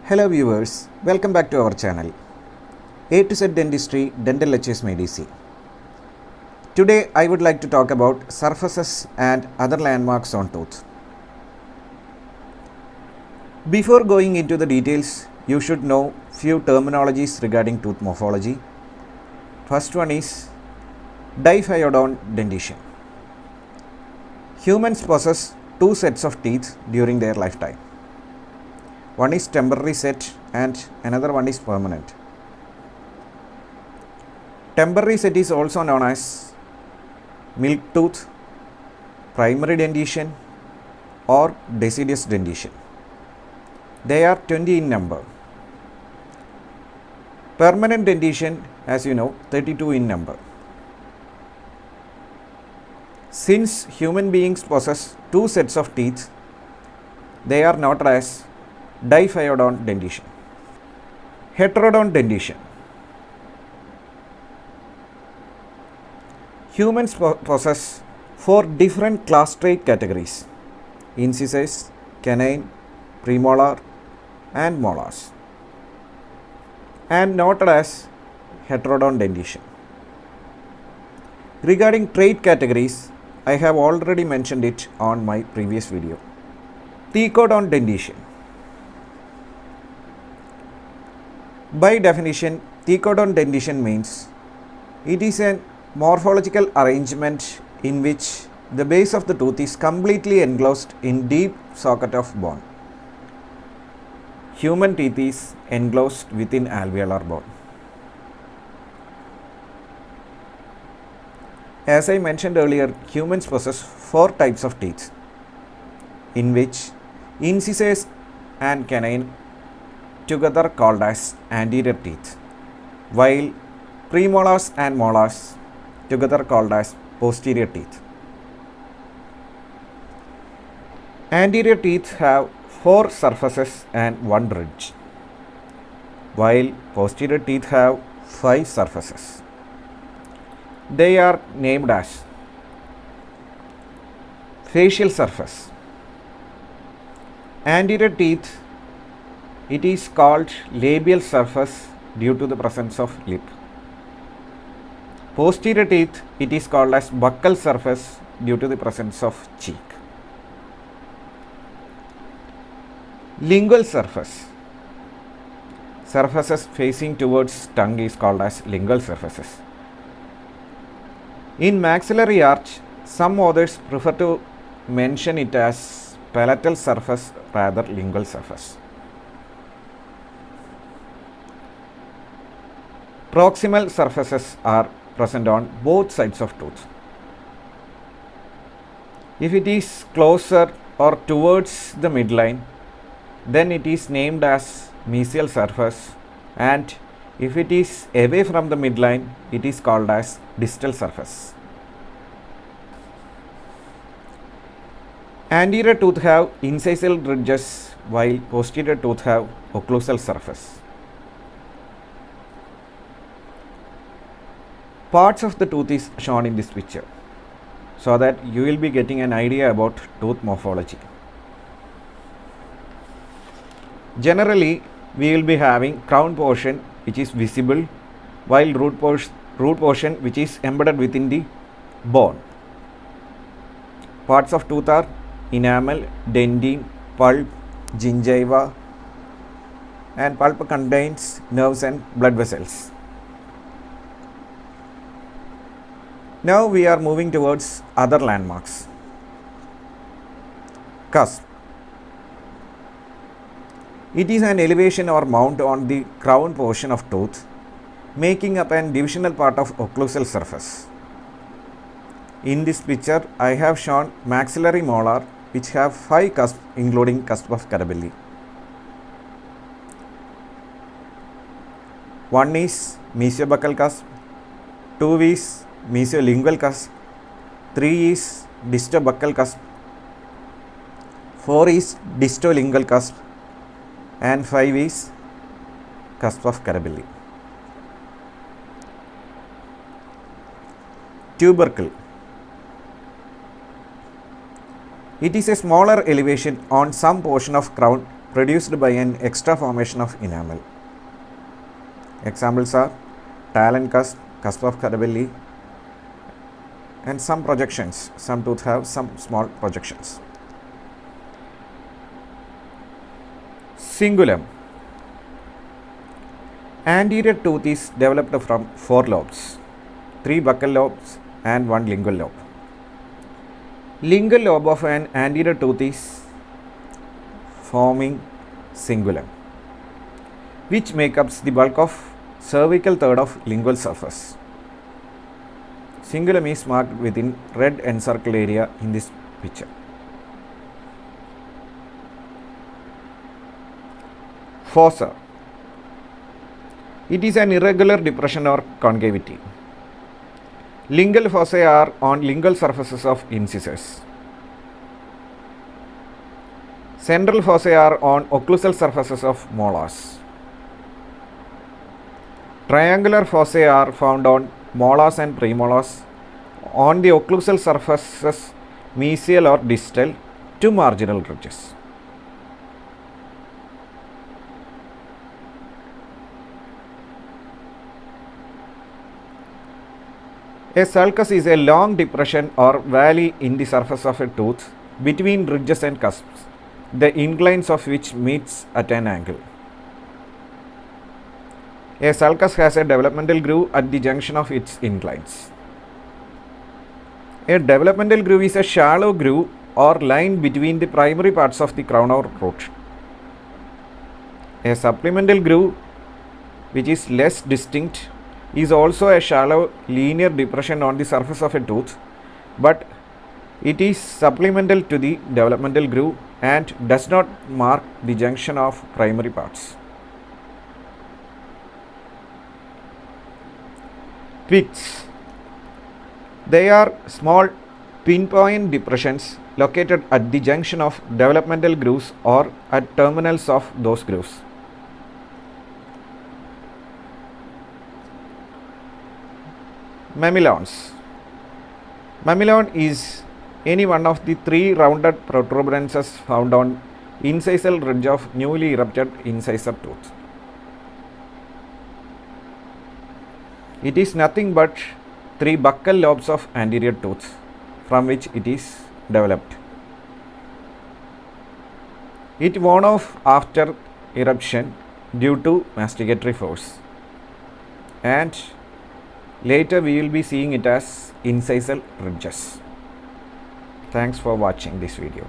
Hello viewers, welcome back to our channel A to Z Dentistry Dental Lectures by DC. Today I would like to talk about surfaces and other landmarks on tooth. Before going into the details, you should know few terminologies regarding tooth morphology. First one is diphyodont dentition. Humans possess two sets of teeth during their lifetime. One is temporary set and another one is permanent. Temporary set is also known as milk tooth, primary dentition or deciduous dentition. They are 20 in number. Permanent dentition, as you know, 32 in number. Since human beings possess two sets of teeth, they are noted as diphyodont dentition. Heterodont dentition. Humans possess four different class trait categories: incisors, canine, premolar and molars, and noted as heterodont dentition. Regarding trait categories, I have already mentioned it on my previous video. Thecodont dentition. By definition, thecodont dentition means it is a morphological arrangement in which the base of the tooth is completely enclosed in deep socket of bone. Human teeth is enclosed within alveolar bone. As I mentioned earlier, humans possess four types of teeth, in which incisors and canine together called as anterior teeth, while premolars and molars together called as posterior teeth. Anterior teeth have four surfaces and one ridge, while posterior teeth have five surfaces. They are named as facial surface. Anterior teeth, it is called labial surface due to the presence of lip. Posterior teeth, it is called as buccal surface due to the presence of cheek. Lingual surface. Surfaces facing towards tongue is called as lingual surfaces. In maxillary arch, some authors prefer to mention it as palatal surface rather lingual surface. Proximal surfaces are present on both sides of tooth. If it is closer or towards the midline, then it is named as mesial surface, and if it is away from the midline, it is called as distal surface. Anterior tooth have incisal ridges, while posterior tooth have occlusal surface. Parts of the tooth is shown in this picture, so that you will be getting an idea about tooth morphology. Generally, we will be having crown portion which is visible, while root portion which is embedded within the bone. Parts of tooth are enamel, dentine, pulp, gingiva, and pulp contains nerves and blood vessels. Now we are moving towards other landmarks. Cusp. It is an elevation or mount on the crown portion of tooth, making up an divisional part of occlusal surface. In this picture, I have shown maxillary molar which have 5 cusps, including cusp of Carabelli. One is mesiobuccal cusp, 2 is mesiolingual cusp, 3 is distobuccal cusp, 4 is distolingual cusp, and 5 is cusp of Carabelli. Tubercle. It is a smaller elevation on some portion of crown produced by an extra formation of enamel. Examples are talon cusp, cusp of Carabelli, and some projections. Some tooth have some small projections. Cingulum. Anterior tooth is developed from 4 lobes, 3 buccal lobes and 1 lingual lobe. Lingual lobe of an anterior tooth is forming cingulum, which makes up the bulk of cervical third of lingual surface. Cingulum is marked within red encircled area in this picture. Fossa. It is an irregular depression or concavity. Lingual fossae are on lingual surfaces of incisors. Central fossae are on occlusal surfaces of molars. Triangular fossae are found on molars and premolars on the occlusal surfaces mesial or distal to marginal ridges. A sulcus is a long depression or valley in the surface of a tooth between ridges and cusps, the inclines of which meets at an angle. A sulcus has a developmental groove at the junction of its inclines. A developmental groove is a shallow groove or line between the primary parts of the crown or root. A supplemental groove, which is less distinct, is also a shallow linear depression on the surface of a tooth, but it is supplemental to the developmental groove and does not mark the junction of primary parts. Pits. They are small pinpoint depressions located at the junction of developmental grooves or at terminals of those grooves. Mamelons. Mamelon is any one of the 3 rounded protuberances found on incisal ridge of newly erupted incisor tooth. It is nothing but 3 buccal lobes of anterior tooth from which it is developed. It worn off after eruption due to masticatory force, and later we will be seeing it as incisal ridges. Thanks for watching this video.